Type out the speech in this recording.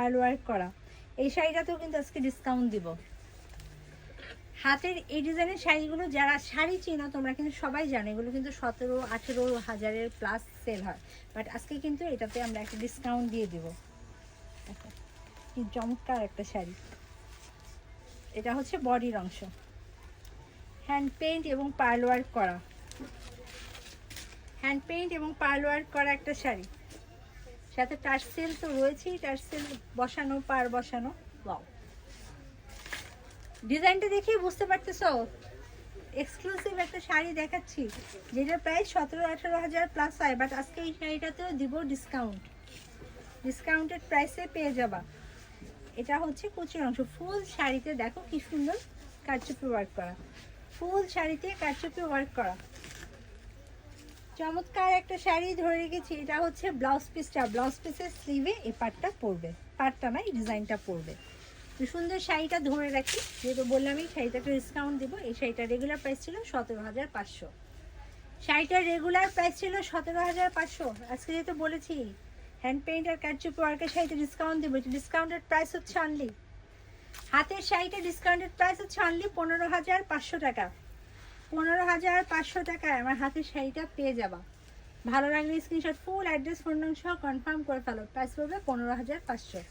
Pearl work করা। এই শাড়িটাতেও কিন্তু আজকে ডিসকাউন্ট দিব। হাতের এই ডিজাইনের শাড়িগুলো যারা শাড়ি চেনো তোমরা কিন্তু সবাই জানো, এগুলো কিন্তু 17-18 হাজারের প্লাস সেল হয়, বাট আজকে কিন্তু এটাতে আমরা একটা ডিসকাউন্ট দিয়ে দিব। কি চমৎকার একটা শাড়ি, এটা হচ্ছে বডির অংশ, হ্যান্ড পেইন্ট এবং পার্ল ওয়ার্ক করা, হ্যান্ড পেইন্ট এবং পার্ল ওয়ার্ক করা একটা শাড়ি, সাথে টার্সেল তো রয়েছেই, টার্সেল বসানো, পার বসানো। ওয়াও, ডিজাইনটা দেখেই বুঝতে পারতেছো এক্সক্লুসিভ একটা শাড়ি দেখাচ্ছি, যেটার প্রাইস 17-18 হাজার প্লাস হয়, বাট আজকে এই শাড়িটাতেও দিব ডিসকাউন্ট, ডিসকাউন্টেড প্রাইসে পেয়ে যাবা। এটা হচ্ছে কুচির অংশ, ফুল শাড়িতে দেখো কি সুন্দর কারচুপি ওয়ার্ক করা, ফুল শাড়িতে কারচুপি ওয়ার্ক করা, চমৎকার একটা শাড়ি ধরে রেখেছি। এটা হচ্ছে ব্লাউজ পিসটা, ব্লাউজ পিসের স্লিভে এই পার্টটা পড়বে, পার্টটা না এই ডিজাইনটা পড়বে। সুন্দর শাড়িটা ধরে রাখি, যেহেতু বললাম এই শাড়িটাকে ডিসকাউন্ট দিব। এই শাড়িটার রেগুলার প্রাইস ছিল 17,500, শাড়িটার রেগুলার প্রাইস ছিল 17,500। আজকে যেহেতু বলেছি হ্যান্ড পেইন্ট আর কারচুপি ওয়ার্কের শাড়িটা ডিসকাউন্ট দেবো, এটা ডিসকাউন্টেড প্রাইস হচ্ছে অনলি, হাতের শাড়িটা ডিসকাউন্টেড প্রাইস হচ্ছে অনলি 15,500 টাকা। 15,500 টাকায় আমার হাতের শাড়িটা পেয়ে যাবা। ভালো লাগলে screenshot, full address, phone number সহ কনফার্ম করে ফেলো, প্রাইস পড়বে 15,500।